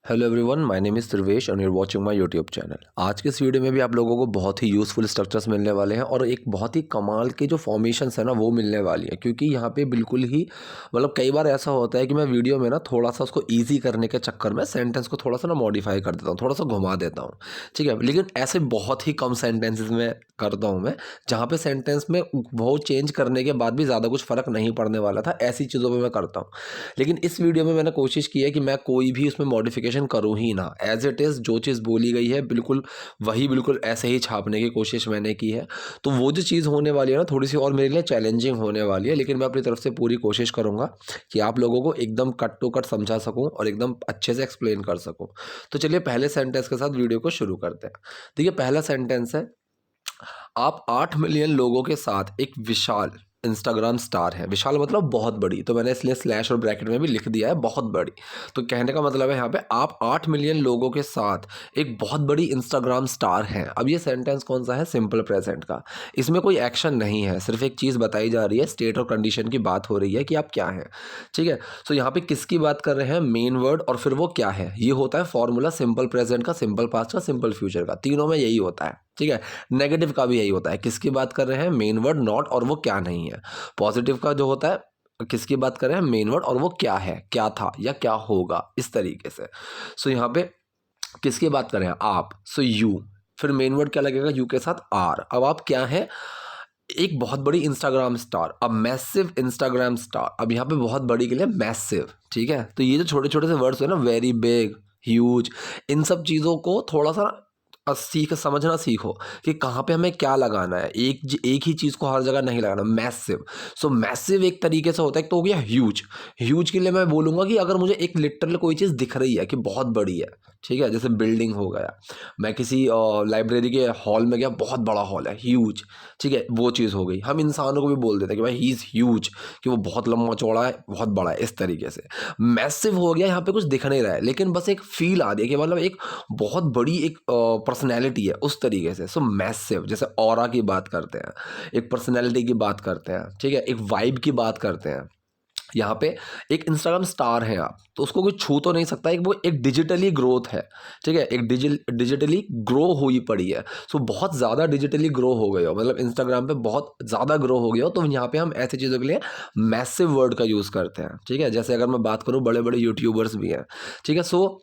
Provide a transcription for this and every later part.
Hello everyone, my name is Dhruvesh and you are watching my YouTube channel. आज के इस video में भी आप लोगों को बहुत ही यूज़फुल स्ट्रक्चर्स मिलने वाले हैं और एक बहुत ही कमाल के जो फॉर्मेशंस है ना वो मिलने वाली है, क्योंकि यहाँ पे बिल्कुल ही कई बार ऐसा होता है कि मैं वीडियो में ना थोड़ा सा उसको ईजी करने के चक्कर में सेंटेंस को थोड़ा सा ना मॉडिफाई कर देता हूँ, थोड़ा सा घुमा देता हूँ। ठीक है, लेकिन ऐसे बहुत ही कम सेंटेंसेस में करता हूँ मैं, जहाँ पे सेंटेंस में वो चेंज करने के बाद भी ज़्यादा कुछ फ़र्क नहीं पड़ने वाला था, ऐसी चीज़ों में मैं करता हूँ। लेकिन इस वीडियो में मैंने कोशिश की है कि मैं कोई भी उसमें मॉडिफिकेशन करूँ ही ना, एज इट इज़ जो चीज़ बोली गई है बिल्कुल वही बिल्कुल ऐसे ही छापने की कोशिश मैंने की है। तो वो जो चीज़ होने वाली है ना थोड़ी सी और मेरे लिए चैलेंजिंग होने वाली है, लेकिन मैं अपनी तरफ से पूरी कोशिश करूँगा कि आप लोगों को एकदम कट टू कट समझा सकूँ और एकदम अच्छे से एक्सप्लेन कर सकूँ। तो चलिए पहले सेंटेंस के साथ वीडियो को शुरू करते हैं। देखिए पहला सेंटेंस है, आप 8 मिलियन लोगों के साथ एक विशाल इंस्टाग्राम स्टार है। विशाल मतलब बहुत बड़ी, तो मैंने इसलिए स्लैश और ब्रैकेट में भी लिख दिया है बहुत बड़ी। तो कहने का मतलब है यहाँ पे आप 8 मिलियन लोगों के साथ एक बहुत बड़ी इंस्टाग्राम स्टार हैं। अब ये सेंटेंस कौन सा है? सिंपल प्रेजेंट का। इसमें कोई एक्शन नहीं है, सिर्फ एक चीज़ बताई जा रही है, स्टेट और कंडीशन की बात हो रही है कि आप क्या हैं। ठीक है, सो यहाँ पे किसकी बात कर रहे हैं? मेन वर्ड और फिर वो क्या है। ये होता है फॉर्मूला सिंपल प्रेजेंट का, सिंपल पास्ट का, सिंपल फ्यूचर का, तीनों में यही होता है। ठीक है, नेगेटिव का भी यही होता है। किसकी बात कर रहे हैं? मेन वर्ड, नॉट और वो क्या नहीं है। पॉजिटिव का जो होता है, किसकी बात कर रहे हैं? मेन वर्ड और वो क्या है, क्या था या क्या होगा, इस तरीके से। सो यहाँ पे किसकी बात कर रहे हैं? आप। सो यू, फिर मेन वर्ड क्या लगेगा? यू के साथ आर। अब आप क्या है? एक बहुत बड़ी इंस्टाग्राम स्टार, अब मैसिव इंस्टाग्राम स्टार। अब यहाँ पे बहुत बड़ी के लिए मैसिव। ठीक है, तो ये जो छोटे छोटे से वर्ड्स है ना, वेरी बिग, ह्यूज, इन सब चीज़ों को थोड़ा सा समझना सीखो कि कहाँ पे हमें क्या लगाना है। एक ही चीज़ को हर जगह नहीं लगाना। मैसिव, सो मैसिव एक तरीके से होता है। तो हो गया ह्यूज। ह्यूज के लिए मैं बोलूँगा कि अगर मुझे एक लिटरल कोई चीज़ दिख रही है कि बहुत बड़ी है, ठीक है, जैसे बिल्डिंग हो गया, मैं किसी लाइब्रेरी के हॉल में गया, बहुत बड़ा हॉल है, ह्यूज। ठीक है, वो चीज़ हो गई। हम इंसानों को भी बोल देते हैं कि भाई ही इज़ ह्यूज, कि वो बहुत लंबा चौड़ा है, बहुत बड़ा है, इस तरीके से। मैसिव हो गया, यहाँ पे कुछ दिख नहीं रहा है लेकिन बस एक फील आ रही है कि एक बहुत बड़ी एक पर्सनैलिटी है, उस तरीके से। सो मैसिव, जैसे ऑरा की बात करते हैं, एक पर्सनैलिटी की बात करते हैं, ठीक है, एक वाइब की बात करते हैं। यहाँ पे एक इंस्टाग्राम स्टार है आप, तो उसको कोई छू तो नहीं सकता। वो एक डिजिटली ग्रोथ है। ठीक है, एक डिजिटली ग्रो हुई पड़ी है। सो बहुत ज़्यादा डिजिटली ग्रो हो गए हो, इंस्टाग्राम पे बहुत ज़्यादा ग्रो हो गया हो, तो यहाँ पे हम ऐसी चीज़ों के लिए मैसिव वर्ड का यूज़ करते हैं। ठीक है, जैसे अगर मैं बात करूँ, बड़े बड़े यूट्यूबर्स भी हैं। ठीक है, सो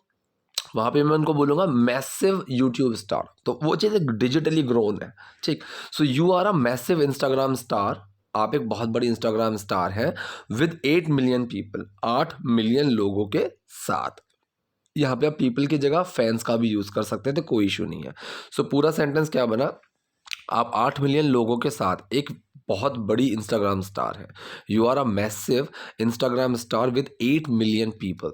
वहाँ पे मैं उनको बोलूँगा मैसिव यूट्यूब स्टार, तो वो चीज़ एक डिजिटली ग्रोन है। ठीक, so you are a massive Instagram star. आप एक बहुत बड़ी इंस्टाग्राम स्टार हैं विद 8 मिलियन पीपल, 8 मिलियन लोगों के साथ। यहाँ पे आप पीपल की जगह फैंस का भी यूज़ कर सकते हैं, तो कोई इशू नहीं है। सो पूरा सेंटेंस क्या बना? आप 8 मिलियन लोगों के साथ एक बहुत बड़ी इंस्टाग्राम स्टार है। You are a massive Instagram star with 8 million people.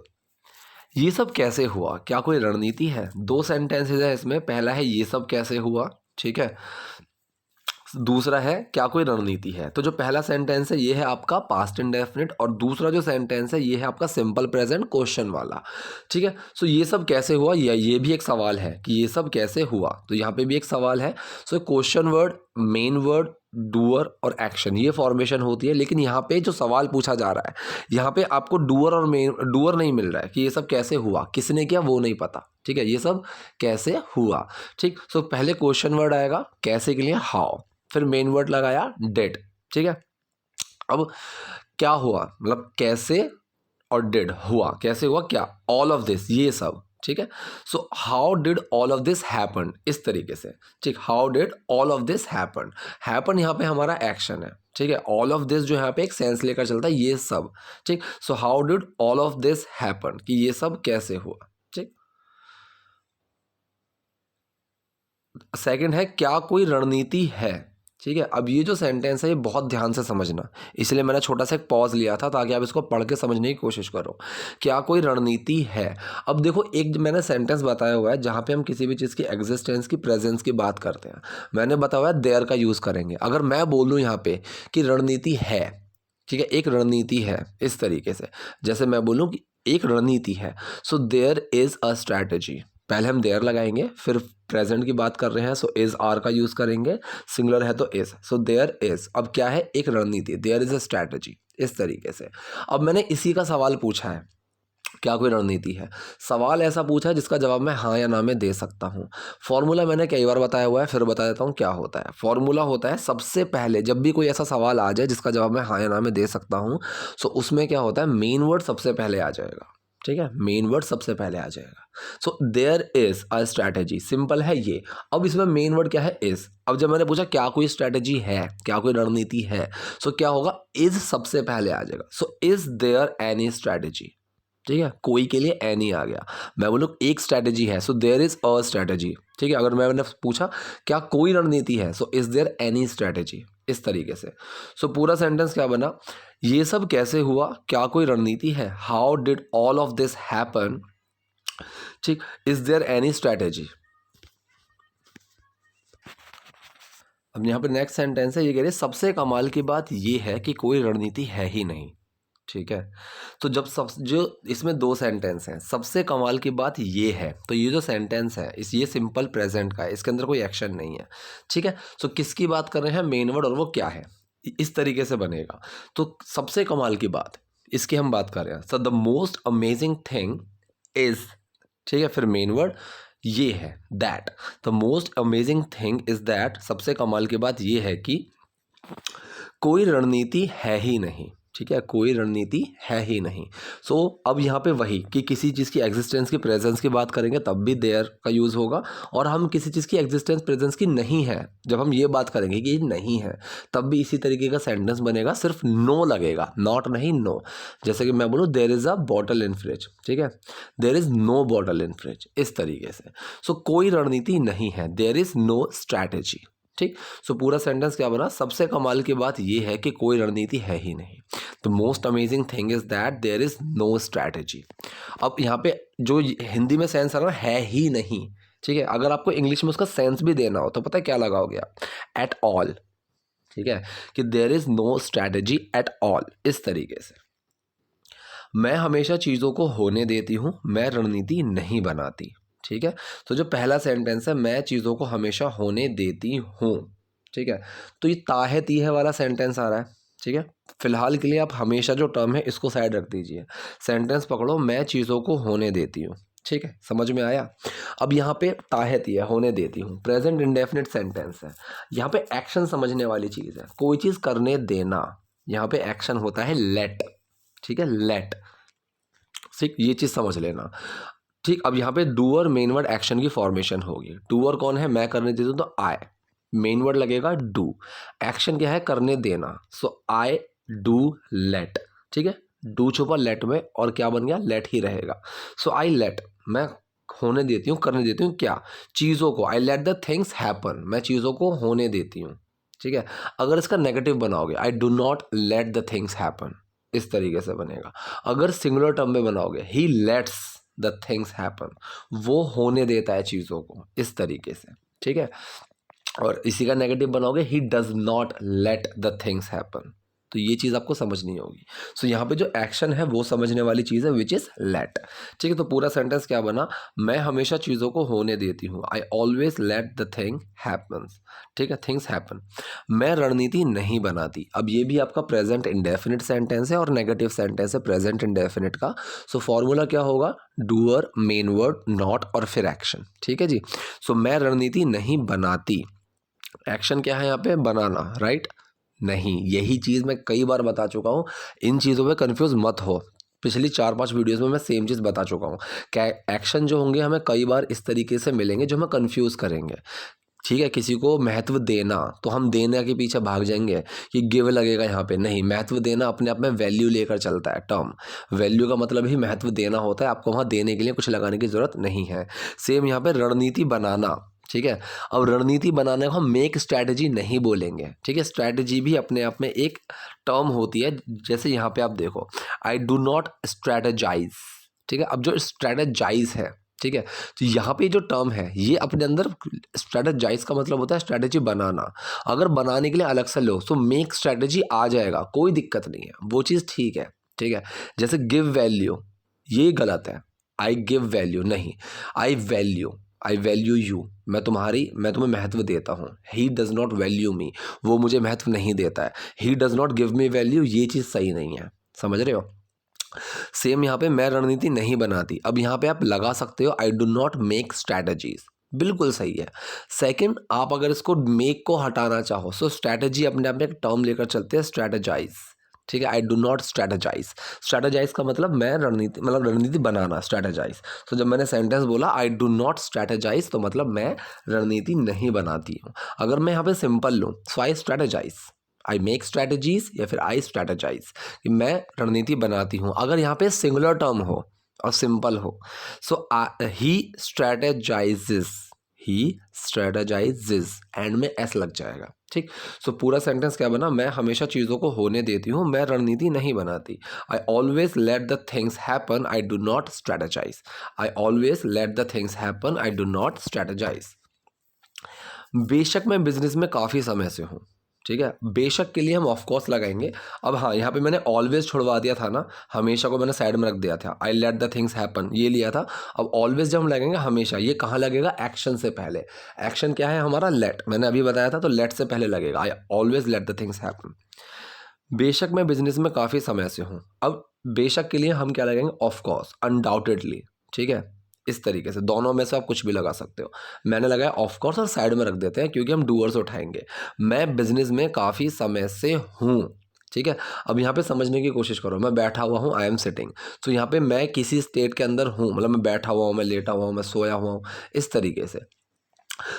ये सब कैसे हुआ? क्या कोई रणनीति है? 2 सेंटेंसेस है इसमें। पहला है ये सब कैसे हुआ, ठीक है? दूसरा है क्या कोई रणनीति है। तो जो पहला सेंटेंस है ये है आपका पास्ट इंडेफिनिट, और दूसरा जो सेंटेंस है ये है आपका सिंपल प्रेजेंट क्वेश्चन वाला। ठीक है, सो ये सब कैसे हुआ, ये भी एक सवाल है कि ये सब कैसे हुआ, तो यहाँ पे भी एक सवाल है। So question word, main word, doer और एक्शन, ये फॉर्मेशन होती है। लेकिन यहाँ पे जो सवाल पूछा जा रहा है, यहाँ पे आपको डूअर और मेन, डूअर नहीं मिल रहा है कि ये सब कैसे हुआ, किसने किया वो नहीं पता। ठीक है, ये सब कैसे हुआ। ठीक, सो पहले क्वेश्चन वर्ड आएगा कैसे के लिए, हाउ, फिर मेन वर्ड लगाया डिड। ठीक है, अब क्या हुआ, कैसे और डिड हुआ, कैसे हुआ, क्या, ऑल ऑफ दिस, ये सब। ठीक है, so how did all of this happen, इस तरीके से। ठीक, how did all of this happen. Happen यहाँ पे हमारा एक्शन है। ठीक है, ऑल ऑफ दिस जो यहाँ पे एक सेंस लेकर चलता है, ये सब। ठीक, so how did all of this happen, कि ये सब कैसे हुआ। ठीक, सेकंड है क्या कोई रणनीति है। ठीक है, अब ये जो सेंटेंस है ये बहुत ध्यान से समझना, इसलिए मैंने छोटा सा एक पॉज लिया था ताकि आप इसको पढ़ के समझने की कोशिश करो। क्या कोई रणनीति है। अब देखो, एक मैंने सेंटेंस बताया हुआ है जहाँ पे हम किसी भी चीज़ की एग्जिस्टेंस की, प्रेजेंस की बात करते हैं। मैंने बताया हुआ है देयर का यूज़ करेंगे। अगर मैं बोलूँ यहाँ पे कि रणनीति है, ठीक है, एक रणनीति है, इस तरीके से, जैसे मैं बोलूँ कि एक रणनीति है, so there is a strategy. पहले हम देयर लगाएंगे, फिर प्रेजेंट की बात कर रहे हैं, सो इज आर का यूज़ करेंगे, सिंगुलर है तो इज, सो देयर इज। अब क्या है, एक रणनीति, देयर इज अ स्ट्रैटेजी, इस तरीके से। अब मैंने इसी का सवाल पूछा है क्या कोई रणनीति है? सवाल ऐसा पूछा है जिसका जवाब मैं हाँ या ना में दे सकता हूँ। फॉर्मूला मैंने कई बार बताया हुआ है, फिर बता देता हूँ क्या होता है। फॉर्मूला होता है सबसे पहले जब भी कोई ऐसा सवाल आ जाए जिसका जवाब मैं हाँ या ना में दे सकता हूँ, सो उसमें क्या होता है, मेन वर्ड सबसे पहले आ जाएगा। ठीक है, मेन वर्ड सबसे पहले आ जाएगा। So there is a strategy, simple है ये। अब इसमें मेन वर्ड क्या है, इज। अब जब मैंने पूछा क्या कोई स्ट्रैटेजी है, क्या कोई रणनीति है, सो क्या होगा, इज सबसे पहले आ जाएगा। So is there any strategy. ठीक है, कोई के लिए एनी आ गया। मैं बोलूँ एक स्ट्रैटेजी है, so there is a strategy. ठीक है, अगर मैंने पूछा क्या कोई रणनीति है, so is there any strategy, इस तरीके से। सो पूरा सेंटेंस क्या बना, ये सब कैसे हुआ, क्या कोई रणनीति है, how did all of this happen. ठीक, इज देयर एनी स्ट्रैटेजी। अब यहाँ पे नेक्स्ट सेंटेंस है, ये कह रहे सबसे कमाल की बात ये है कि कोई रणनीति है ही नहीं। ठीक है, तो जब सब जो इसमें दो सेंटेंस हैं, सबसे कमाल की बात ये है, तो ये जो सेंटेंस है ये सिंपल प्रेजेंट का है, इसके अंदर कोई एक्शन नहीं है। ठीक है, सो किसकी बात कर रहे हैं, मेन वर्ड, और वो क्या है, इस तरीके से बनेगा। तो सबसे कमाल की बात, इसकी हम बात कर रहे हैं। So the most amazing thing is, ठीक है, फिर मेन वर्ड ये है, that. The most amazing thing is that, सबसे कमाल की बात ये है कि कोई रणनीति है ही नहीं। ठीक है, कोई रणनीति है ही नहीं। सो अब यहाँ पे वही कि किसी चीज़ की एग्जिस्टेंस की प्रेजेंस की बात करेंगे तब भी देयर का यूज़ होगा, और हम किसी चीज़ की एग्जिस्टेंस प्रेजेंस की नहीं है जब हम ये बात करेंगे कि ये नहीं है, तब भी इसी तरीके का सेंटेंस बनेगा, सिर्फ नो लगेगा, नॉट नहीं, नो। जैसे कि मैं बोलूँ there is a bottle in fridge. ठीक है, there is no bottle in fridge, इस तरीके से। सो कोई रणनीति नहीं है, देयर इज़ नो स्ट्रैटेजी। ठीक, सो पूरा सेंटेंस क्या बना, सबसे कमाल की बात यह है कि कोई रणनीति है ही नहीं। The most amazing thing is that there is no strategy. अब यहाँ पे जो हिंदी में सेंस आ रहा है ही नहीं। ठीक है, अगर आपको इंग्लिश में उसका सेंस भी देना हो तो पता है क्या लगाओगे आप, एट ऑल। ठीक है, कि there is no strategy at all, इस तरीके से। मैं हमेशा चीज़ों को होने देती हूँ, मैं रणनीति नहीं बनाती। ठीक है, तो जो पहला सेंटेंस है, मैं चीज़ों को हमेशा होने देती हूँ। ठीक है, तो ये ताहे तीहे वाला सेंटेंस आ रहा है। ठीक है, फिलहाल के लिए आप हमेशा जो टर्म है इसको साइड रख दीजिए, सेंटेंस पकड़ो, मैं चीज़ों को होने देती हूँ। ठीक है, समझ में आया। अब यहाँ पे ताहे तीहे, होने देती हूँ, प्रेजेंट इंडेफिनिट सेंटेंस है। यहाँ पे एक्शन समझने वाली चीज़ है, कोई चीज़ करने देना, यहाँ पे एक्शन होता है लेट। ठीक है, लेट। ठीक, ये चीज़ समझ लेना। ठीक, अब यहाँ पे डूअर मेन वर्ड एक्शन की फॉर्मेशन होगी। डूअर कौन है, मैं करने देती हूँ तो आई, मेन वर्ड लगेगा डू। एक्शन क्या है, करने देना, सो आई डू लेट। ठीक है, डू छुपा लेट में, और क्या बन गया, लेट ही रहेगा। सो आई लेट, मैं होने देती हूँ, करने देती हूँ क्या, चीज़ों को। I let the things happen, मैं चीज़ों को होने देती हूँ। ठीक है, अगर इसका नेगेटिव बनाओगे, I do not let the things happen, इस तरीके से बनेगा। अगर सिंगुलर टर्म में बनाओगे, ही लेट्स द थिंग्स हैपन, वो होने देता है चीज़ों को, इस तरीके से। ठीक है, और इसी का नेगेटिव बनाओगे, he does not let the things happen, तो ये चीज़ आपको समझनी होगी। सो यहाँ पे जो एक्शन है वो समझने वाली चीज़ है, विच इज़ लेट। ठीक है, तो पूरा सेंटेंस क्या बना, मैं हमेशा चीज़ों को होने देती हूँ, I always let the thing happens. ठीक है, थिंग्स हैपन। मैं रणनीति नहीं बनाती, अब ये भी आपका प्रेजेंट इंडेफिनिट सेंटेंस है और नेगेटिव सेंटेंस है प्रेजेंट इंडेफिनिट का। सो फॉर्मूला क्या होगा, डूअर, मेन वर्ड, नॉट, और फिर एक्शन। ठीक है जी, सो मैं रणनीति नहीं बनाती, एक्शन क्या है यहाँ पे, बनाना, राइट। नहीं, यही चीज़ मैं कई बार बता चुका हूँ, इन चीज़ों में कंफ्यूज मत हो। पिछली 4-5 वीडियोस में मैं सेम चीज़ बता चुका हूँ। क्या एक्शन जो होंगे हमें कई बार इस तरीके से मिलेंगे जो हमें कंफ्यूज करेंगे। ठीक है, किसी को महत्व देना, तो हम देने के पीछे भाग जाएंगे कि गिव लगेगा यहाँ पे, नहीं, महत्व देना अपने आप में वैल्यू लेकर चलता है। टर्म वैल्यू का मतलब ही महत्व देना होता है, आपको वहाँ देने के लिए कुछ लगाने की ज़रूरत नहीं है। सेम यहाँ पे रणनीति बनाना। ठीक है, अब रणनीति बनाने को हम मेक स्ट्रैटेजी नहीं बोलेंगे। ठीक है, स्ट्रैटेजी भी अपने आप में एक टर्म होती है। जैसे यहाँ पे आप देखो, आई डू नॉट स्ट्रैटेजाइज। ठीक है, अब जो स्ट्रैटेजाइज है, ठीक है, तो यहाँ पे जो टर्म है ये अपने अंदर, स्ट्रैटेजाइज का मतलब होता है स्ट्रैटेजी बनाना। अगर बनाने के लिए अलग से लो तो मेक स्ट्रैटेजी आ जाएगा, कोई दिक्कत नहीं है, वो चीज़ ठीक है। ठीक है, जैसे गिव वैल्यू, ये गलत है, आई गिव वैल्यू नहीं, आई वैल्यू यू, मैं तुम्हें महत्व देता हूँ। ही डज नॉट वैल्यू मी, वो मुझे महत्व नहीं देता है। He does not give me value, ये चीज़ सही नहीं है, समझ रहे हो। सेम यहाँ पे मैं रणनीति नहीं बनाती। अब यहाँ पे आप लगा सकते हो I do not make strategies, बिल्कुल सही है। सेकंड, आप अगर इसको मेक को हटाना चाहो, सो स्ट्रैटेजी अपने आप में एक टर्म लेकर चलते हैं, स्ट्रैटेजाइज। ठीक है, I do not strategise. Strategise का मतलब मैं रणनीति, मतलब रणनीति बनाना, स्ट्रैटेजाइज। तो जब मैंने सेंटेंस बोला आई डू नॉट स्ट्रैटेजाइज, तो मतलब मैं रणनीति नहीं बनाती हूँ। अगर मैं यहाँ पे सिंपल लूँ, सो आई स्ट्रैटेजाइज, आई मेक स्ट्रैटेजीज, या फिर आई स्ट्रैटेजाइज, कि मैं रणनीति बनाती हूँ। अगर यहाँ पे सिंगुलर टर्म हो और सिंपल हो, सो ही स्ट्रैटेजाइजेस, ही स्ट्रैटेजाइजेस, एंड में एस लग जाएगा। ठीक, सो पूरा सेंटेंस क्या बना, मैं हमेशा चीज़ों को होने देती हूँ, मैं रणनीति नहीं बनाती। I always let the things happen, I do not strategise. I always let the things happen, I do not strategise. बेशक मैं बिजनेस में काफ़ी समय से हूँ। ठीक है, बेशक के लिए हम ऑफ कोर्स लगाएंगे। अब हाँ, यहाँ पे मैंने ऑलवेज छुड़वा दिया था ना, हमेशा को मैंने साइड में रख दिया था, I let the things happen ये लिया था। अब ऑलवेज जब हम लगेंगे हमेशा, ये कहाँ लगेगा, एक्शन से पहले। एक्शन क्या है हमारा, लेट, मैंने अभी बताया था, तो लेट से पहले लगेगा, I always let the things happen. बेशक मैं बिजनेस में काफ़ी समय से हूँ। अब बेशक के लिए हम क्या लगाएंगे, ऑफ कोर्स, अनडाउटेडली। ठीक है, इस तरीके से दोनों में से आप कुछ भी लगा सकते हो। मैंने लगाया ऑफ कोर्स और साइड में रख देते हैं क्योंकि हम डूअर्स उठाएंगे। मैं बिजनेस में काफ़ी समय से हूँ। ठीक है, अब यहाँ पे समझने की कोशिश करो, मैं बैठा हुआ हूँ, आई एम सिटिंग। तो यहाँ पे मैं किसी स्टेट के अंदर हूँ, मतलब मैं बैठा हुआ हूँ, मैं लेटा हुआ हूँ, मैं सोया हुआ हूँ, इस तरीके से।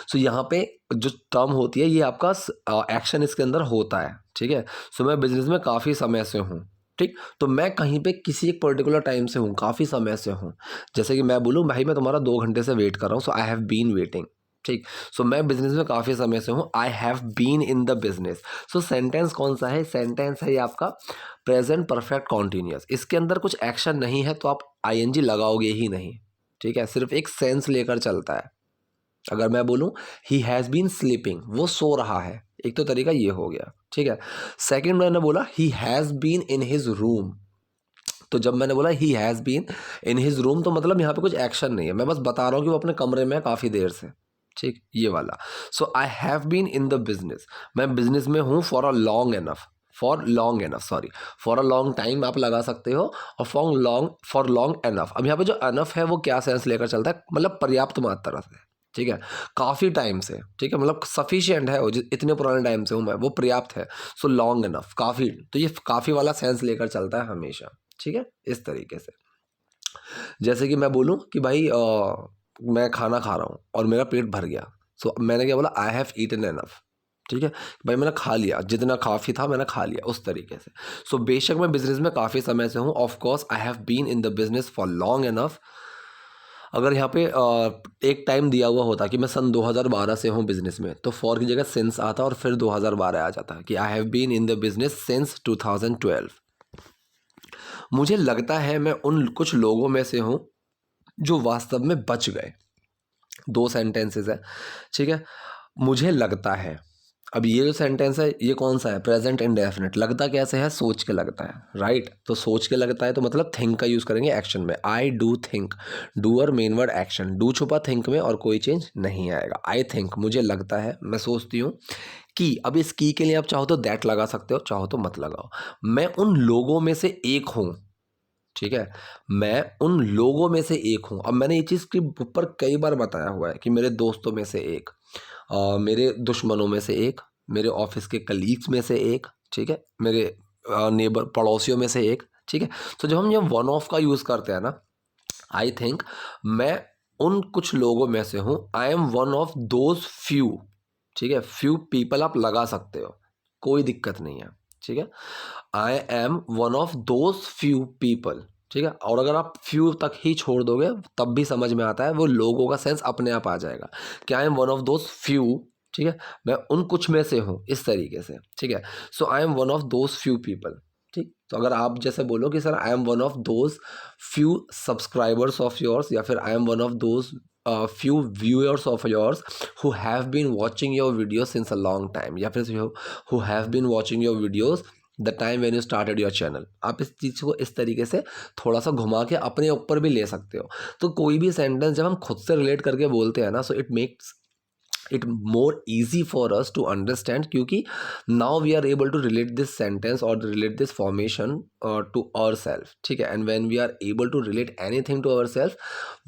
सो यहाँ पे जो टर्म होती है, ये आपका एक्शन इसके अंदर होता है। ठीक है, सो मैं बिजनेस में काफ़ी समय से हूँ। ठीक, तो मैं कहीं पे किसी एक पर्टिकुलर टाइम से हूँ, काफ़ी समय से हूँ। जैसे कि मैं बोलूँ भाई मैं तुम्हारा 2 घंटे से वेट कर रहा हूँ, so I have been waiting. ठीक, सो मैं बिजनेस में काफ़ी समय से हूँ, I have been in the business. So sentence कौन सा है, सेंटेंस है ये आपका प्रेजेंट परफेक्ट कॉन्टिन्यूअस। इसके अंदर कुछ एक्शन नहीं है, तो आप आईएनजी लगाओगे ही नहीं। ठीक है, सिर्फ एक सेंस लेकर चलता है। अगर मैं बोलूँ ही हैज़ बीन स्लीपिंग, वो सो रहा है, एक तो तरीका ये हो गया। ठीक है, सेकंड मैंने बोला he has been in his room. तो जब मैंने बोला he has been in his room, तो मतलब यहाँ पे कुछ एक्शन नहीं है, मैं बस बता रहा हूँ कि वो अपने कमरे में है काफ़ी देर से। ठीक, ये वाला। So I have been in the business, मैं बिजनेस में हूँ for a long enough, for long enough, sorry, for a long time आप लगा सकते हो, और फॉर लॉन्ग एनफ। अब यहाँ पे जो एनफ है वो क्या सेंस लेकर चलता है, मतलब पर्याप्त मात्रा से। ठीक है, काफ़ी टाइम से। ठीक है, मतलब सफिशिएंट है, वो इतने पुराने टाइम से हूँ मैं, वो पर्याप्त है। सो लॉन्ग एनफ, काफ़ी, तो ये काफ़ी वाला सेंस लेकर चलता है हमेशा। ठीक है, इस तरीके से। जैसे कि मैं बोलूँ कि भाई मैं खाना खा रहा हूँ और मेरा पेट भर गया, सो मैंने क्या बोला, आई हैव ईटन एनफ। ठीक है, भाई मैंने खा लिया, जितना काफ़ी था मैंने खा लिया, उस तरीके से। सो बेशक मैं बिजनेस में काफ़ी समय से हूँ, of course I have been in the business for long enough. अगर यहाँ पे एक टाइम दिया हुआ होता कि मैं सन 2012 से हूँ बिजनेस में, तो फॉर की जगह सिंस आता और फिर 2012 आ जाता कि I have been in the business since 2012। मुझे लगता है मैं उन कुछ लोगों में से हूँ जो वास्तव में बच गए। 2 सेंटेंसेस है। ठीक है, मुझे लगता है। अब ये जो सेंटेंस है ये कौन सा है, प्रेजेंट इंडेफिनिट। लगता कैसे है, सोच के लगता है, राइट। तो सोच के लगता है तो मतलब थिंक का यूज़ करेंगे एक्शन में, I do think, doer main word action, do छुपा थिंक में और कोई चेंज नहीं आएगा। आई थिंक, मुझे लगता है, मैं सोचती हूँ कि। अब इस की के लिए आप चाहो तो दैट लगा सकते हो, चाहो तो मत लगाओ। मैं उन लोगों में से एक हूँ। ठीक है, मैं उन लोगों में से एक हूँ। अब मैंने ये चीज़ के ऊपर कई बार बताया हुआ है कि मेरे दोस्तों में से एक, मेरे दुश्मनों में से एक, मेरे ऑफिस के कलीग्स में से एक, ठीक है, मेरे नेबर पड़ोसियों में से एक। ठीक है, तो जब हम ये वन ऑफ का यूज़ करते हैं ना, आई थिंक, मैं उन कुछ लोगों में से हूँ, आई am one of those few. ठीक है, फ्यू पीपल आप लगा सकते हो, कोई दिक्कत नहीं है। ठीक है, आई am one of those few people. ठीक है, और अगर आप फ्यू तक ही छोड़ दोगे तब भी समझ में आता है, वो लोगों का सेंस अपने आप आ जाएगा कि आई am one of those few. ठीक है, मैं उन कुछ में से हूँ, इस तरीके से। ठीक है, so I am one of those few people. ठीक, तो अगर आप जैसे बोलो कि sir I am one of those few subscribers of yours, या फिर I am one of those few viewers of yours who have been watching your videos since a long time, या फिर who have been watching your videos the time when you started your channel. आप इस चीज़ को इस तरीके से थोड़ा सा घुमा के अपने ऊपर भी ले सकते हो। तो कोई भी सेंटेंस जब हम खुद से रिलेट करके बोलते हैं ना, so it makes it more easy for us to understand, क्योंकि now we are able to relate this sentence or relate this formation to ourselves, ठीक है। and when we are able to relate anything to ourselves,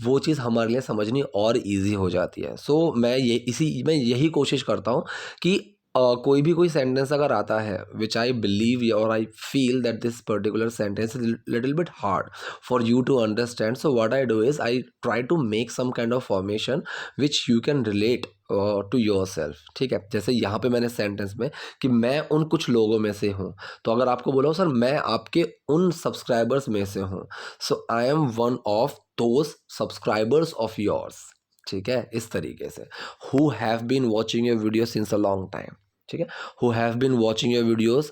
वो चीज़ हमारे लिए समझनी और easy हो जाती है। so मैं यही कोशिश करता हूँ कि कोई भी कोई सेंटेंस अगर आता है विच आई बिलीव और I feel that this particular sentence is little bit hard for you to understand, so what I do is I try to make some kind of formation which you can relate to yourself, ठीक है। जैसे यहाँ पे मैंने sentence में कि मैं उन कुछ लोगों में से हूँ, तो अगर आपको बोला हो सर मैं आपके उन सब्सक्राइबर्स में से हूँ, so I am one of those subscribers of yours, ठीक है, इस तरीके से। Who have been watching your video since a long time, ठीक है, who have been watching your videos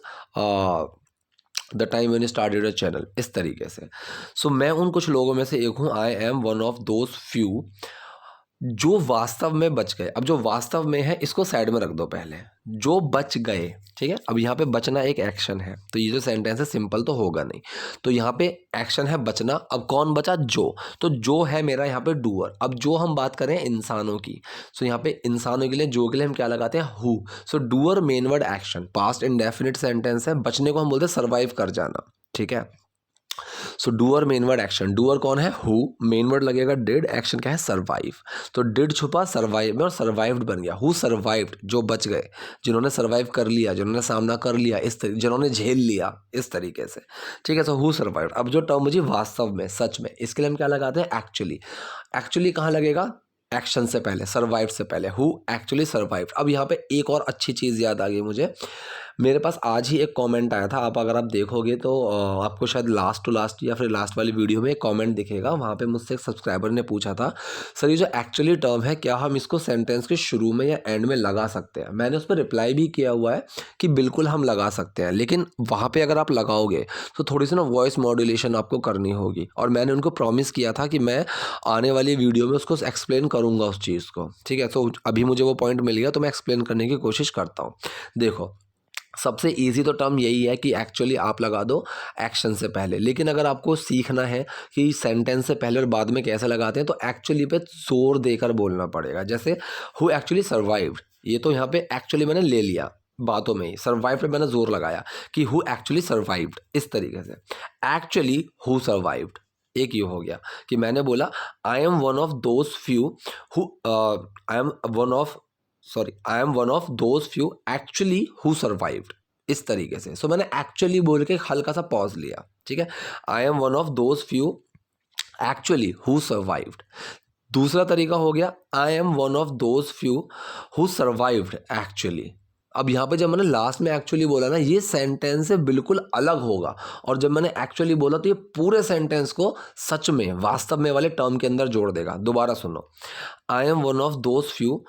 the time when you started your channel, इस तरीके से। सो मैं उन कुछ लोगों में से एक हूँ, आई am one of those few जो वास्तव में बच गए। अब जो वास्तव में है इसको साइड में रख दो पहले, जो बच गए, ठीक है। अब यहाँ पे बचना एक एक्शन है, तो ये जो सेंटेंस है सिंपल तो होगा नहीं, तो यहाँ पे एक्शन है बचना। अब कौन बचा? जो, तो जो है मेरा यहाँ पे डूअर। अब जो हम बात करें इंसानों की, सो यहाँ पे इंसानों के लिए जो के लिए हम क्या लगाते हैं? Who. So doer main word action, past indefinite sentence है, बचने को हम बोलते हैं सर्वाइव कर जाना, ठीक है। So doer main word action, doer कौन है? हु, मेन वर्ड लगेगा डिड, एक्शन क्या है? सर्वाइव। तो डिड छुपा सर्वाइव में और सर्वाइव्ड बन गया। हु सर्वाइव्ड, जो बच गए, जिन्होंने सर्वाइव कर लिया, जिन्होंने सामना कर लिया, इस तरीके, जिन्होंने झेल लिया, इस तरीके से, ठीक है। So who survived. अब जो टर्म मुझे वास्तव में, सच में, इसके लिए हम क्या लगाते हैं? एक्चुअली। एक्चुअली कहाँ लगेगा? एक्शन से पहले, सर्वाइव्ड से पहले, हु एक्चुअली सर्वाइव्ड। अब यहाँ पे एक और अच्छी चीज़ याद आ गई मुझे, मेरे पास आज ही एक कमेंट आया था, अगर आप देखोगे तो आपको शायद लास्ट टू लास्ट या फिर लास्ट वाली वीडियो में एक कमेंट दिखेगा। वहाँ पे मुझसे एक सब्सक्राइबर ने पूछा था, सर ये जो एक्चुअली टर्म है क्या हम इसको सेंटेंस के शुरू में या एंड में लगा सकते हैं? मैंने उस पर रिप्लाई भी किया हुआ है कि बिल्कुल हम लगा सकते हैं, लेकिन वहाँ पर अगर आप लगाओगे तो थोड़ी सी ना वॉइस मॉड्यूलेशन आपको करनी होगी, और मैंने उनको प्रॉमिस किया था कि मैं आने वाली वीडियो में उसको एक्सप्लेन करूँगा उस चीज़ को, ठीक है। तो अभी मुझे वो पॉइंट मिल गया तो मैं एक्सप्लेन करने की कोशिश करता हूँ। देखो, सबसे इजी तो टर्म यही है कि एक्चुअली आप लगा दो एक्शन से पहले, लेकिन अगर आपको सीखना है कि सेंटेंस से पहले और बाद में कैसे लगाते हैं, तो एक्चुअली पे जोर देकर बोलना पड़ेगा। जैसे हु एक्चुअली सर्वाइव्ड, ये तो यहाँ पे एक्चुअली मैंने ले लिया बातों में ही, सर्वाइव पे मैंने जोर लगाया कि हु एक्चुअली सर्वाइव्ड, इस तरीके से। एक्चुअली हु सर्वाइव्ड, एक ये हो गया कि मैंने बोला आई am one of those few who I am one of those few actually who survived, इस तरीके से। सो मैंने एक्चुअली बोल के हल्का सा पॉज लिया, ठीक है। आई am one of those few actually who survived. दूसरा तरीका हो गया आई am one of those few who survived actually. अब यहाँ पे जब मैंने लास्ट में एक्चुअली बोला ना, ये सेंटेंस से बिल्कुल अलग होगा, और जब मैंने एक्चुअली बोला तो ये पूरे सेंटेंस को सच में, वास्तव में वाले टर्म के अंदर जोड़ देगा। दोबारा सुनो, आई am one of those few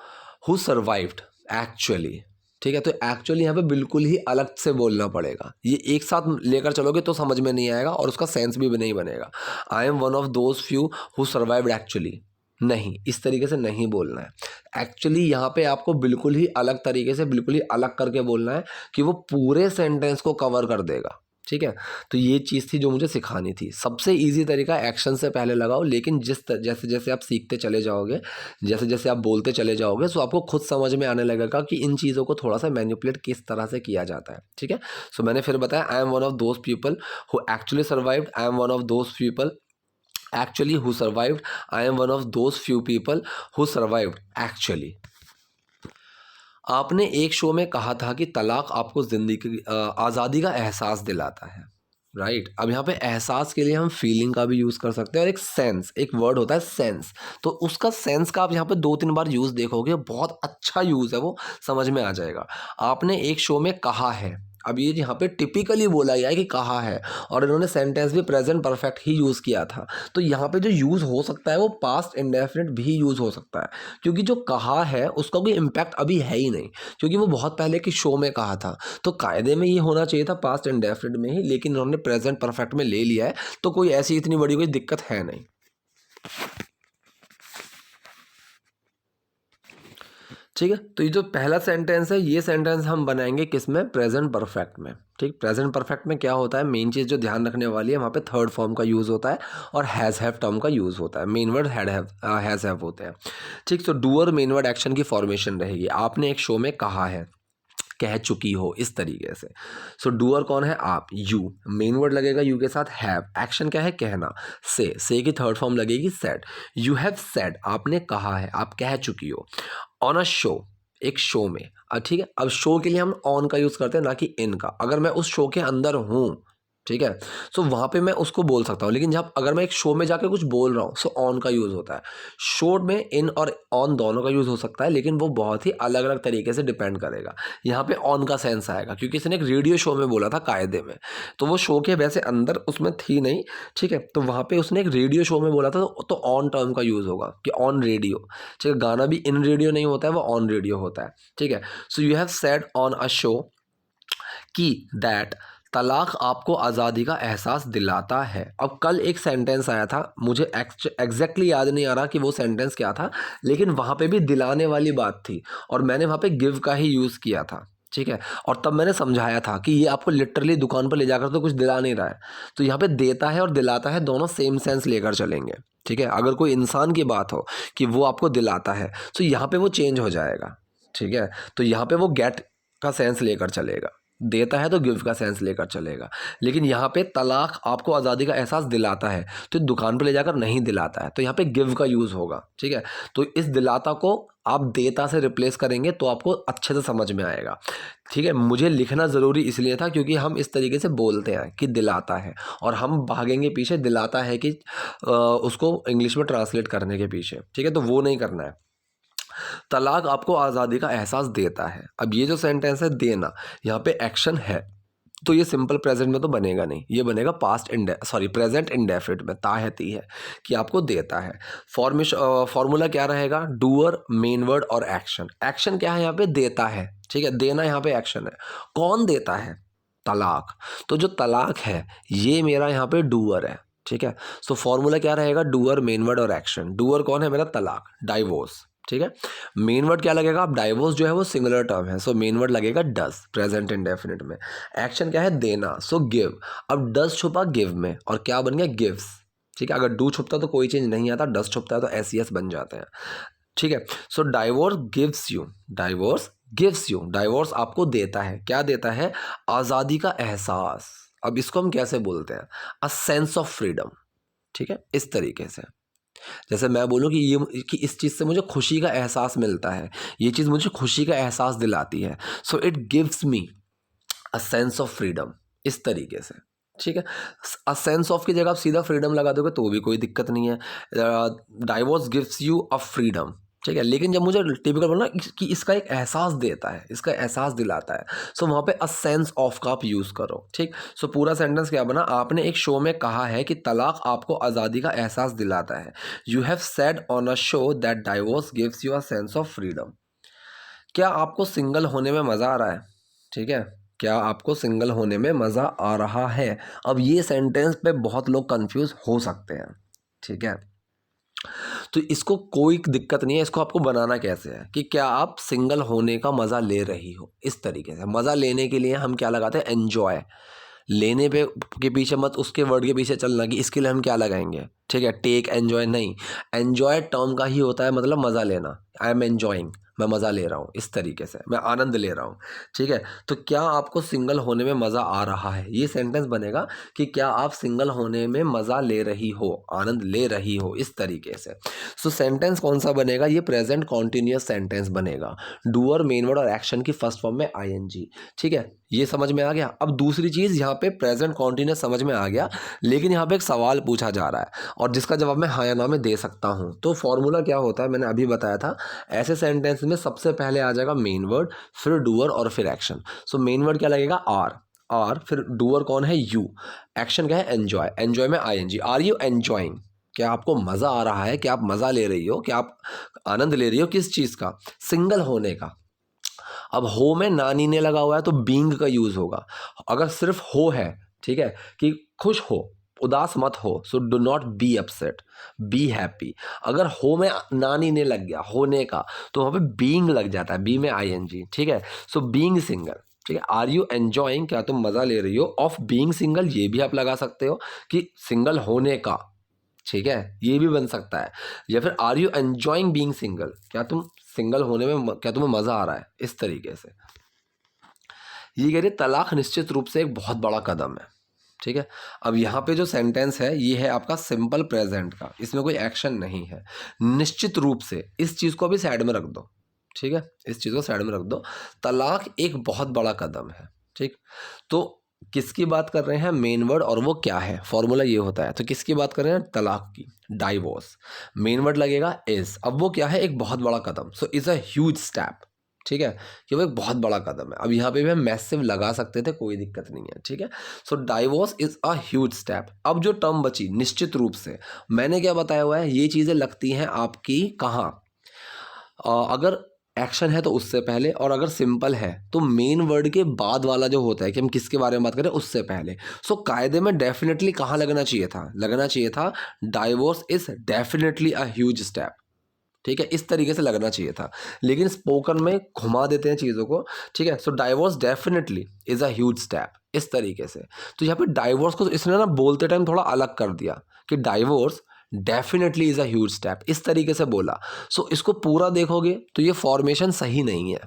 who survived actually, ठीक है। तो एक्चुअली यहाँ पे बिल्कुल ही अलग से बोलना पड़ेगा, ये एक साथ लेकर चलोगे तो समझ में नहीं आएगा और उसका सेंस भी नहीं बनेगा। आई am one of those few who survived actually, नहीं, इस तरीके से नहीं बोलना है। एक्चुअली यहाँ पे आपको बिल्कुल ही अलग तरीके से, बिल्कुल ही अलग करके बोलना है कि वो पूरे सेंटेंस को कवर कर देगा, ठीक है। तो ये चीज़ थी जो मुझे सिखानी थी। सबसे इजी तरीका एक्शन से पहले लगाओ, लेकिन जैसे जैसे आप सीखते चले जाओगे, जैसे जैसे आप बोलते चले जाओगे, तो आपको खुद समझ में आने लगेगा कि इन चीज़ों को थोड़ा सा मैनिपुलेट किस तरह से किया जाता है, ठीक है। सो मैंने फिर बताया आई am one of those people who actually survived, I am one of those people actually who survived, I am one of those few people who survived actually. आपने एक शो में कहा था कि तलाक आपको ज़िंदगी आज़ादी का एहसास दिलाता है, राइट। अब यहाँ पे एहसास के लिए हम फीलिंग का भी यूज़ कर सकते हैं, और एक सेंस, एक वर्ड होता है सेंस, तो उसका सेंस का आप यहाँ पे 2-3 बार यूज़ देखोगे, बहुत अच्छा यूज़ है, वो समझ में आ जाएगा। आपने एक शो में कहा है, अब ये यहाँ पे टिपिकली बोला गया है कि कहा है, और इन्होंने सेंटेंस भी प्रेजेंट परफेक्ट ही यूज़ किया था, तो यहाँ पे जो यूज़ हो सकता है वो पास्ट इंडेफिनिट भी यूज़ हो सकता है, क्योंकि जो कहा है उसका कोई इम्पैक्ट अभी है ही नहीं, क्योंकि वो बहुत पहले के शो में कहा था। तो कायदे में ये होना चाहिए था पास्ट इंडेफिनिट में ही, लेकिन इन्होंने प्रेजेंट परफेक्ट में ले लिया है, तो कोई ऐसी इतनी बड़ी कोई दिक्कत है नहीं, ठीक है। तो ये जो पहला सेंटेंस है, ये सेंटेंस हम बनाएंगे किस में? प्रेजेंट परफेक्ट में, ठीक, प्रेजेंट परफेक्ट में क्या होता है, मेन चीज़ जो ध्यान रखने वाली है वहाँ पे थर्ड फॉर्म का यूज़ होता है और हैज़ हैव टर्म का यूज़ होता है। मेन वर्ड हैज़ हैव होते हैं। ठीक, तो डू और मेन वर्ड एक्शन की फॉर्मेशन रहेगी। आपने एक शो में कहा है, कह चुकी हो, इस तरीके से। सो डूअर कौन है, आप, यू। मेन वर्ड लगेगा यू के साथ हैव। एक्शन क्या है, कहना, से की थर्ड फॉर्म लगेगी सेड। यू हैव सेड, आपने कहा है, आप कह चुकी हो। ऑन अ शो, एक शो में। ठीक है, अब शो के लिए हम ऑन का यूज़ करते हैं ना कि इन का। अगर मैं उस शो के अंदर हूँ, ठीक है, सो वहाँ पे मैं उसको बोल सकता हूँ। लेकिन जब अगर मैं एक शो में जाके कुछ बोल रहा हूँ, सो ऑन का यूज़ होता है। शो में इन और ऑन दोनों का यूज़ हो सकता है, लेकिन वो बहुत ही अलग अलग तरीके से डिपेंड करेगा। यहाँ पे ऑन का सेंस आएगा क्योंकि इसने एक रेडियो शो में बोला था कायदे में, तो वो शो के वैसे अंदर उसमें थी नहीं, ठीक है, तो वहाँ पे उसने एक रेडियो शो में बोला था, तो ऑन टर्म का यूज़ होगा कि ऑन रेडियो। ठीक है, गाना भी इन रेडियो नहीं होता है, वो ऑन रेडियो होता है। ठीक है, so you have said on a show कि दैट तलाक आपको आज़ादी का एहसास दिलाता है। अब कल एक सेंटेंस आया था, मुझे एग्जैक्टली याद नहीं आ रहा कि वो सेंटेंस क्या था, लेकिन वहाँ पे भी दिलाने वाली बात थी और मैंने वहाँ पे गिव का ही यूज़ किया था। ठीक है, और तब मैंने समझाया था कि ये आपको लिटरली दुकान पर ले जाकर तो कुछ दिला नहीं रहा है। तो यहाँ पे देता है और दिलाता है दोनों सेम सेंस लेकर चलेंगे। ठीक है, अगर कोई इंसान की बात हो कि वो आपको दिलाता है, तो यहाँ पे वो चेंज हो जाएगा। ठीक है, तो यहाँ पे वो गेट का सेंस लेकर चलेगा, देता है तो गिव का सेंस लेकर चलेगा। लेकिन यहाँ पे तलाक आपको आज़ादी का एहसास दिलाता है, तो दुकान पर ले जाकर नहीं दिलाता है, तो यहाँ पे गिव का यूज़ होगा। ठीक है, तो इस दिलाता को आप देता से रिप्लेस करेंगे तो आपको अच्छे से समझ में आएगा। ठीक है, मुझे लिखना ज़रूरी इसलिए था क्योंकि हम इस तरीके से बोलते हैं कि दिलाता है, और हम भागेंगे पीछे दिलाता है कि उसको इंग्लिश में ट्रांसलेट करने के पीछे। ठीक है, तो वो नहीं करना है। तलाक आपको आज़ादी का एहसास देता है। अब ये जो सेंटेंस है देना, यहाँ पे एक्शन है, तो ये सिंपल प्रेजेंट में तो बनेगा नहीं, ये बनेगा प्रेजेंट इंडेफिनिट में, ता है ती है, कि आपको देता है। फॉर्मूला क्या रहेगा, डूअर, मेन वर्ड और एक्शन। एक्शन क्या है यहाँ पे, देता है। ठीक है, देना यहाँ पे एक्शन है। कौन देता है, तलाक। तो जो तलाक है ये मेरा यहाँ पे डूअर है। ठीक है, सो फॉर्मूला क्या रहेगा, डूअर, मेन वर्ड और एक्शन। डूअर कौन है, मेरा तलाक, डाइवोर्स। ठीक है, मेन वर्ड क्या लगेगा, अब डाइवोर्स जो है वो सिंगुलर टर्म है, सो मेन वर्ड लगेगा डज, प्रेजेंट इंडेफिनिट में। एक्शन क्या है, देना, सो गिव। अब डज छुपा गिव में और क्या बन गया, गिव्स। ठीक है, अगर डू छुपता तो कोई चेंज नहीं आता, डज छुपता है तो एस बन जाते हैं। ठीक है, so divorce gives you, divorce gives you, divorce आपको देता है, क्या देता है, आज़ादी का एहसास। अब इसको हम कैसे बोलते हैं, अ सेंस ऑफ फ्रीडम। ठीक है, इस तरीके से, जैसे मैं बोलूँ कि ये कि इस चीज़ से मुझे खुशी का एहसास मिलता है, ये चीज़ मुझे खुशी का एहसास दिलाती है, so it gives me a sense of freedom, इस तरीके से। ठीक है, अ सेंस ऑफ की जगह आप सीधा फ्रीडम लगा दोगे तो भी कोई दिक्कत नहीं है। Divorce gives you a freedom. ठीक है, लेकिन जब मुझे टिपिकल बोलना कि इसका एक एहसास देता है, इसका एहसास दिलाता है, सो वहाँ पे अ सेंस ऑफ का आप यूज़ करो। ठीक, सो पूरा सेंटेंस क्या बना, आपने एक शो में कहा है कि तलाक आपको आज़ादी का एहसास दिलाता है। You have said on a show that divorce gives you a sense of freedom. क्या आपको सिंगल होने में मज़ा आ रहा है, ठीक है, क्या आपको सिंगल होने में मज़ा आ रहा है। अब ये सेंटेंस पे बहुत लोग कंफ्यूज हो सकते हैं। ठीक है, तो इसको कोई दिक्कत नहीं है, इसको आपको बनाना कैसे है कि क्या आप सिंगल होने का मज़ा ले रही हो, इस तरीके से। मज़ा लेने के लिए हम क्या लगाते हैं, एन्जॉय। लेने पे के पीछे मत उसके वर्ड के पीछे चलना कि इसके लिए हम क्या लगाएंगे। ठीक है, टेक, एन्जॉय नहीं, एन्जॉय टर्म का ही होता है, मतलब मज़ा लेना। आई एम एन्जॉइंग, मैं मज़ा ले रहा हूँ, इस तरीके से मैं आनंद ले रहा हूँ। ठीक है, तो क्या आपको सिंगल होने में मज़ा आ रहा है, ये सेंटेंस बनेगा कि क्या आप सिंगल होने में मज़ा ले रही हो, आनंद ले रही हो, इस तरीके से। सो सेंटेंस कौन सा बनेगा, ये प्रेजेंट कॉन्टिन्यूअस सेंटेंस बनेगा, डूअर, मेन वर्ड और एक्शन की फर्स्ट फॉर्म में आईएनजी। ठीक है, ये समझ में आ गया। अब दूसरी चीज़, यहाँ पे प्रेजेंट कॉन्टिन्यूअस समझ में आ गया, लेकिन यहाँ पे एक सवाल पूछा जा रहा है और जिसका जवाब मैं हाँ या ना में दे सकता हूँ। तो फॉर्मूला क्या होता है, मैंने अभी बताया था। ऐसे सेंटेंस में सबसे पहले आ जाएगा मेन वर्ड, फिर डूअर और फिर एक्शन। सो मेन वर्ड क्या लगेगा, आर, फिर डूअर कौन है, यू। एक्शन क्या है, एन्जॉय, एन्जॉय में आईएनजी। आर यू एन्जॉइंग, क्या आपको मज़ा आ रहा है, क्या आप मज़ा ले रही हो, क्या आप आनंद ले रही हो, किस चीज़ का, सिंगल होने का। अब हो में नानी ने लगा हुआ है तो बींग का यूज़ होगा। अगर सिर्फ हो है, ठीक है, कि खुश हो, उदास मत हो, so do not be upset, be happy. अगर हो में नानी ने लग गया होने का, तो वहाँ पे बीइंग लग जाता है, बी में आईएनजी। ठीक है, सो बीइंग सिंगल, ठीक है। आर यू एंजॉइंग, क्या तुम मज़ा ले रही हो, ऑफ बीइंग सिंगल, ये भी आप लगा सकते हो कि सिंगल होने का, ठीक है, ये भी बन सकता है। या फिर are you enjoying being single, क्या तुम सिंगल होने में, क्या तुम्हें मज़ा आ रहा है, इस तरीके से। ये कह रही है तलाक निश्चित रूप से एक बहुत बड़ा कदम है, ठीक है। अब यहाँ पे जो सेंटेंस है ये है आपका सिंपल प्रेजेंट का, इसमें कोई एक्शन नहीं है। निश्चित रूप से, इस चीज़ को भी साइड में रख दो, ठीक है, इस चीज़ को साइड में रख दो। तलाक एक बहुत बड़ा कदम है, ठीक। तो किसकी बात कर रहे हैं, मेन वर्ड, और वो क्या है, फॉर्मूला ये होता है। तो किसकी बात कर रहे हैं, तलाक की, डाइवोर्स। मेन वर्ड लगेगा इज, अब वो क्या है, एक बहुत बड़ा कदम। So is a huge step, ठीक है, कि वो एक बहुत बड़ा कदम है। अब यहाँ पे भी हम मैसिव लगा सकते थे, कोई दिक्कत नहीं है, ठीक है। So divorce is a huge step. अब जो टर्म बची निश्चित रूप से, मैंने क्या बताया हुआ है, ये चीज़ें लगती हैं आपकी कहाँ, अगर एक्शन है तो उससे पहले, और अगर सिंपल है तो मेन वर्ड के बाद वाला जो होता है कि हम किसके बारे में बात करें उससे पहले। सो कायदे में डेफिनेटली कहाँ लगना चाहिए था, लगना चाहिए था divorce is definitely a huge step, ठीक है, इस तरीके से लगना चाहिए था। लेकिन स्पोकन में घुमा देते हैं चीज़ों को, ठीक है। So divorce definitely is a huge step, इस तरीके से। तो यहाँ पे डाइवोर्स को इसने ना बोलते टाइम थोड़ा अलग कर दिया कि divorce definitely is a huge step, इस तरीके से बोला। सो इसको पूरा देखोगे तो ये फॉर्मेशन सही नहीं है,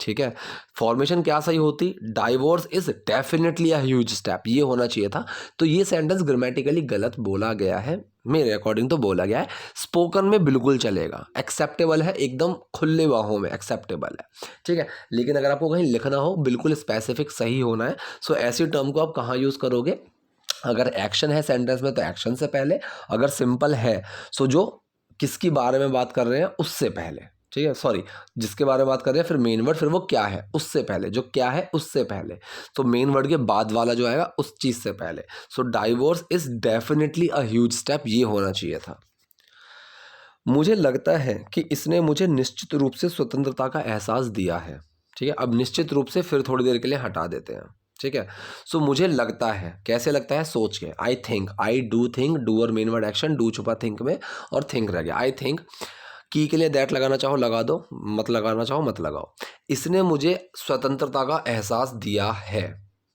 ठीक है। फॉर्मेशन क्या सही होती, divorce is definitely a huge step, ये होना चाहिए था। तो ये सेंटेंस ग्रामेटिकली गलत बोला गया है, मेरे अकॉर्डिंग तो बोला गया है। स्पोकन में बिल्कुल चलेगा, एक्सेप्टेबल है, एकदम खुले बाहों में एक्सेप्टेबल है, ठीक है। लेकिन अगर आपको कहीं लिखना हो, बिल्कुल स्पेसिफिक सही होना है। सो ऐसी टर्म को आप कहाँ यूज़ करोगे, अगर एक्शन है सेंटेंस में तो एक्शन से पहले, अगर सिंपल है सो जो किसकी बारे में बात कर रहे हैं उससे पहले, ठीक है, सॉरी, जिसके बारे में बात कर रहे हैं, फिर मेन वर्ड, फिर वो क्या है उससे पहले, जो क्या है उससे पहले, तो मेन वर्ड के बाद वाला जो आएगा उस चीज़ से पहले। So divorce is definitely a huge step, ये होना चाहिए था। मुझे लगता है कि इसने मुझे निश्चित रूप से स्वतंत्रता का एहसास दिया है, ठीक है। अब निश्चित रूप से फिर थोड़ी देर के लिए हटा देते हैं, ठीक है। सो मुझे लगता है, कैसे लगता है, सोच के, I think, I do think, do और मेन वर्ड एक्शन, डू छुपा थिंक में, और थिंक रह गया। आई थिंक की के लिए दैट लगाना चाहो लगा दो, मत लगाना चाहो मत लगाओ। इसने मुझे स्वतंत्रता का एहसास दिया है,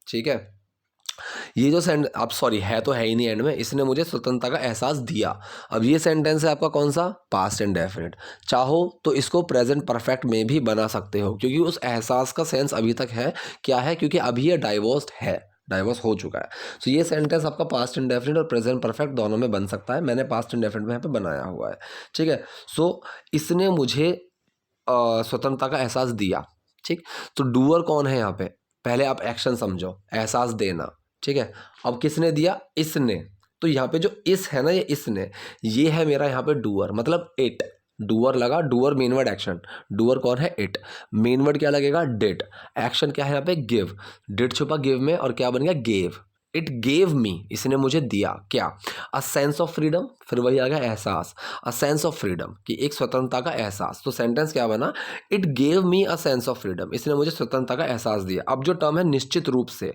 ठीक है। ये जो सेंट, अब सॉरी है तो है ही नहीं एंड में, इसने मुझे स्वतंत्रता का एहसास दिया। अब ये सेंटेंस है आपका कौन सा, पास्ट इंडेफिनिट। चाहो तो इसको प्रेजेंट परफेक्ट में भी बना सकते हो, क्योंकि उस एहसास का सेंस अभी तक है, क्या है, क्योंकि अभी ये डाइवोर्स्ड है, डाइवोर्स हो चुका है। तो ये सेंटेंस आपका पास्ट इंडेफिनिट और प्रेजेंट परफेक्ट दोनों में बन सकता है। मैंने पास्ट इंडेफिनिट में यहाँ पे बनाया हुआ है, ठीक है। सो इसने मुझे स्वतंत्रता का एहसास दिया, ठीक। तो डूअर कौन है यहाँ पे, पहले आप एक्शन समझो, एहसास देना, ठीक है। अब किसने दिया, इसने। तो यहाँ पे जो इस है ना, ये इसने, ये है मेरा यहाँ पे डूअर, मतलब इट। डूअर लगा, doer main word action, doer कौन है, इट। मेन वर्ड क्या लगेगा, डिड। एक्शन क्या है यहाँ पे, गिव। डिड छुपा गिव में, और क्या बन गया, गेव। इट गेव मी, इसने मुझे दिया क्या, अ सेंस ऑफ फ्रीडम, फिर वही आ गया एहसास, अ सेंस ऑफ फ्रीडम, कि एक स्वतंत्रता का एहसास। तो सेंटेंस क्या बना, it gave me a sense of freedom, इसने मुझे स्वतंत्रता का एहसास दिया। अब जो टर्म है निश्चित रूप से,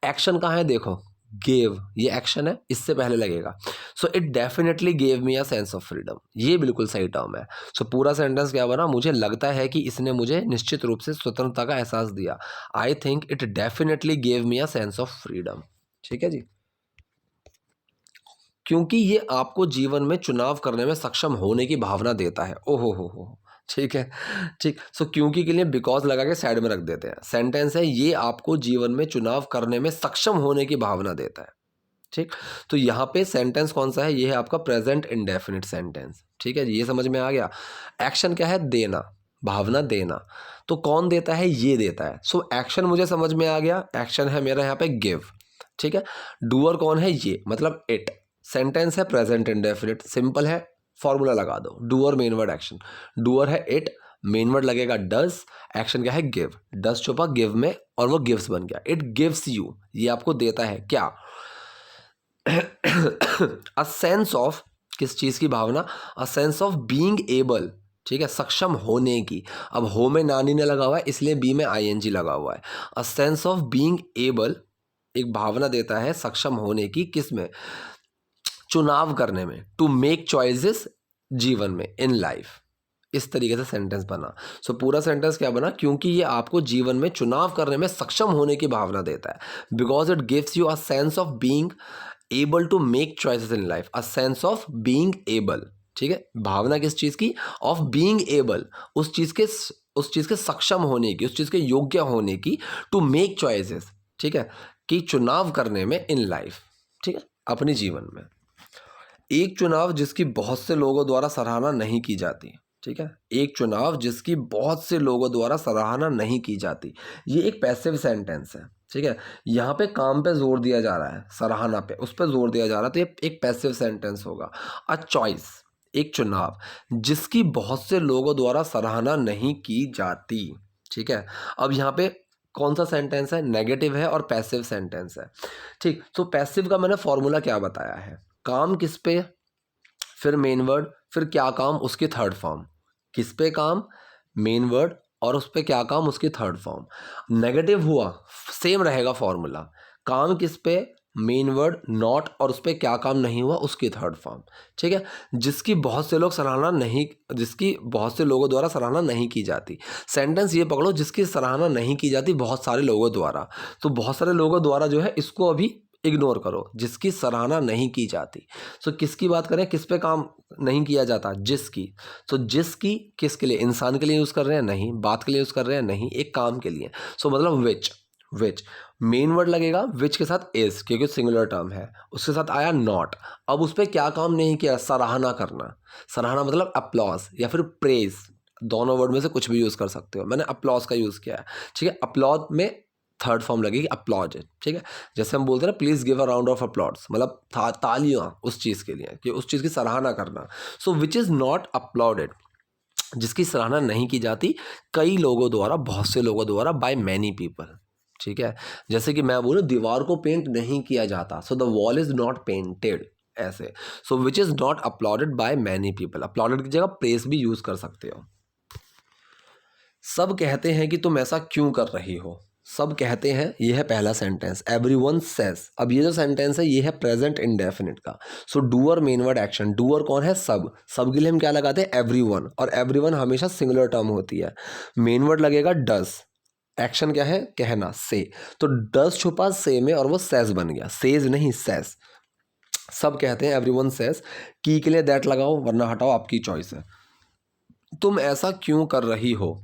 एक्शन कहाँ है, देखो गेव, ये एक्शन है, इससे पहले लगेगा। So it definitely gave me a sense of freedom, ये बिल्कुल सही टर्म है। सो पूरा सेंटेंस क्या बना, मुझे लगता है कि इसने मुझे निश्चित रूप से स्वतंत्रता का एहसास दिया। I think it definitely gave me a sense of freedom, ठीक है जी। क्योंकि ये आपको जीवन में चुनाव करने में सक्षम होने की भावना देता है। ओहो हो, ठीक है, ठीक। सो क्योंकि के लिए बिकॉज लगा के साइड में रख देते हैं। सेंटेंस है, ये आपको जीवन में चुनाव करने में सक्षम होने की भावना देता है, ठीक। तो यहाँ पे सेंटेंस कौन सा है, ये है आपका प्रेजेंट इंडेफिनिट सेंटेंस, ठीक है, ये समझ में आ गया। एक्शन क्या है, देना, भावना देना। तो कौन देता है, ये देता है। सो एक्शन मुझे समझ में आ गया, एक्शन है मेरा यहाँ पे गिव, ठीक है। डूअर कौन है, ये, मतलब इट। सेंटेंस है प्रेजेंट इंडेफिनिट, सिंपल है, फॉर्मूला लगा दो, doer main word action. Doer है इट, मेन वर्ड लगेगा डज, एक्शन क्या है, गिव। डज छुपा गिव में, और वो गिव्स बन गया। इट गिव्स यू, ये आपको देता है क्या, अ सेंस ऑफ, किस चीज़ की भावना, a sense of being able, ठीक है, सक्षम होने की। अब हो में नानी ने लगा हुआ है, इसलिए बी में आईएनजी लगा हुआ है। अ सेंस ऑफ बीइंग एबल, एक भावना देता है सक्षम होने की, किस में, चुनाव करने में, टू मेक चॉइसेस, जीवन में, इन लाइफ, इस तरीके से सेंटेंस बना। सो पूरा सेंटेंस क्या बना, क्योंकि ये आपको जीवन में चुनाव करने में सक्षम होने की भावना देता है। Because it gives you a sense of being able to make choices in life, a sense of being able. ठीक है, भावना किस चीज़ की, ऑफ बीइंग एबल, उस चीज़ के सक्षम होने की, उस चीज़ के योग्य होने की, टू मेक चॉइसेस, ठीक है, कि चुनाव करने में इन लाइफ, ठीक है, अपने जीवन में। एक चुनाव जिसकी बहुत से लोगों द्वारा सराहना नहीं की जाती, ठीक है, एक चुनाव जिसकी बहुत से लोगों द्वारा सराहना नहीं की जाती, ये एक पैसिव सेंटेंस है। ठीक है, यहाँ पे काम पे जोर दिया जा रहा है, सराहना पे, उस पर जोर दिया जा रहा है, तो ये एक पैसिव सेंटेंस होगा। अ चॉइस, एक चुनाव जिसकी बहुत से लोगों द्वारा सराहना नहीं की जाती। ठीक है, अब यहाँ पे कौन सा सेंटेंस है, नेगेटिव है और पैसिव सेंटेंस है। ठीक, तो पैसिव का मैंने फॉर्मूला क्या बताया है, काम किस पे, फिर मेन वर्ड, फिर क्या काम, उसकी थर्ड फॉर्म, किस पे काम, मेन वर्ड, और उस पे क्या काम, उसकी थर्ड फॉर्म। नेगेटिव हुआ, सेम रहेगा फॉर्मूला, काम किस पे, मेन वर्ड, नॉट, और उस पे क्या काम नहीं हुआ, उसकी थर्ड फॉर्म। ठीक है, जिसकी बहुत से लोगों द्वारा सराहना नहीं की जाती। सेंटेंस ये पकड़ो, जिसकी सराहना नहीं की जाती बहुत सारे लोगों द्वारा, तो बहुत सारे लोगों द्वारा जो है इसको अभी इग्नोर करो, जिसकी सराहना नहीं की जाती। सो किसकी बात करें, किस पे काम नहीं किया जाता, जिसकी। सो जिसकी किसके लिए, इंसान के लिए यूज़ कर रहे हैं, नहीं, बात के लिए यूज़ कर रहे हैं, नहीं, एक काम के लिए। सो मतलब विच मेन वर्ड लगेगा, विच के साथ इज, क्योंकि सिंगुलर टर्म है, उसके साथ आया नॉट। अब उस पर क्या काम नहीं किया, सराहना करना। सराहना मतलब अप्लॉज या फिर प्रेज, दोनों वर्ड में से कुछ भी यूज़ कर सकते हो, मैंने अप्लॉज का यूज़ किया है। ठीक है, अपलॉज में थर्ड फॉर्म लगेगी अपलॉज। ठीक है, जैसे हम बोलते हैं ना, please give a round of applause, मतलब तालियां उस चीज़ के लिए, कि उस चीज़ की सराहना करना। सो विच इज़ नॉट अपलॉडेड, जिसकी सराहना नहीं की जाती कई लोगों द्वारा, बहुत से लोगों द्वारा, बाय मैनी पीपल। ठीक है, जैसे कि मैं बोलूँ दीवार को पेंट नहीं किया जाता, so the wall is not painted, ऐसे। So which is not applauded by many people, applauded की जगह प्रेस भी यूज़ कर सकते हो। सब कहते हैं कि तुम ऐसा क्यों कर रही हो, सब कहते हैं, ये है पहला सेंटेंस, एवरीवन सेज। अब ये जो सेंटेंस है ये है प्रेजेंट इंडेफिनिट का। So doer main word action, doer कौन है, सब, सब के लिए हम क्या लगाते हैं, एवरीवन, और एवरीवन हमेशा सिंगुलर टर्म होती है। मेन वर्ड लगेगा डज, एक्शन क्या है, कहना, से, तो डज छुपा से में और वो सेज बन गया, सेज नहीं सेज। सब कहते हैं, एवरीवन सेज, की के लिए दैट लगाओ वरना हटाओ, आपकी चॉइस है। तुम ऐसा क्यों कर रही हो,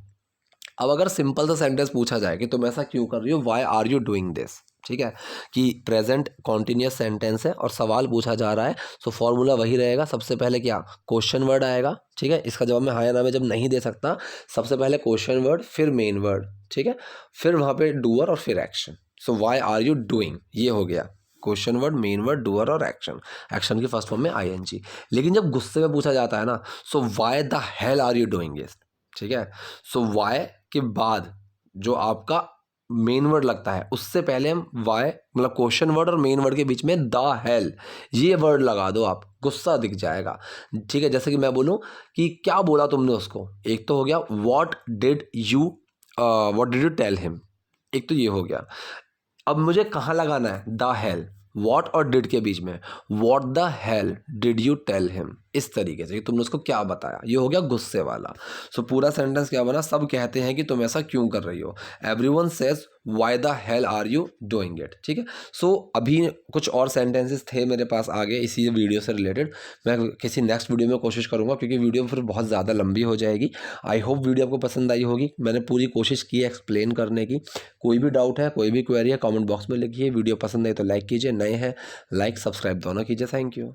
अब अगर सिंपल सा सेंटेंस पूछा जाए कि तुम ऐसा क्यों कर रही हो, why are you doing this, ठीक है, कि प्रेजेंट कॉन्टिन्यूस सेंटेंस है और सवाल पूछा जा रहा है, सो फॉर्मूला वही रहेगा। सबसे पहले क्या, क्वेश्चन वर्ड आएगा। ठीक है, इसका जवाब मैं हाँ या ना में जब नहीं दे सकता, सबसे पहले क्वेश्चन वर्ड, फिर मेन वर्ड, ठीक है, फिर वहाँ पे डूअर और फिर action. So why are you doing, ये हो गया question word, main word, doer और एक्शन। एक्शन की फर्स्ट फॉर्म में आईएनजी। लेकिन जब गुस्से में पूछा जाता है ना, so why the hell are you doing this, ठीक है, सो वाई के बाद जो आपका मेन वर्ड लगता है, उससे पहले हम वाई, मतलब क्वेश्चन वर्ड और मेन वर्ड के बीच में द हेल, ये वर्ड लगा दो, आप गुस्सा दिख जाएगा। ठीक है, जैसे कि मैं बोलूं कि क्या बोला तुमने उसको, एक तो हो गया what did you tell him, एक तो ये हो गया। अब मुझे कहाँ लगाना है, द हेल, वॉट और डिड के बीच में, what the hell did you tell him, इस तरीके से कि तुमने उसको क्या बताया, ये हो गया गुस्से वाला। सो पूरा सेंटेंस क्या बना, सब कहते हैं कि तुम ऐसा क्यों कर रही हो, everyone says why the hell are you doing it. ठीक है, सो अभी कुछ और सेंटेंसेस थे मेरे पास आगे इसी वीडियो से रिलेटेड, मैं किसी नेक्स्ट वीडियो में कोशिश करूंगा, क्योंकि वीडियो फिर बहुत ज़्यादा लंबी हो जाएगी। आई होप वीडियो आपको पसंद आई होगी, मैंने पूरी कोशिश की है एक्सप्लेन करने की। कोई भी डाउट है, कोई भी क्वेरी है, कमेंट बॉक्स में लिखिए। वीडियो पसंद आई तो लाइक कीजिए, नए हैं लाइक सब्सक्राइब दोनों कीजिए। Thank you.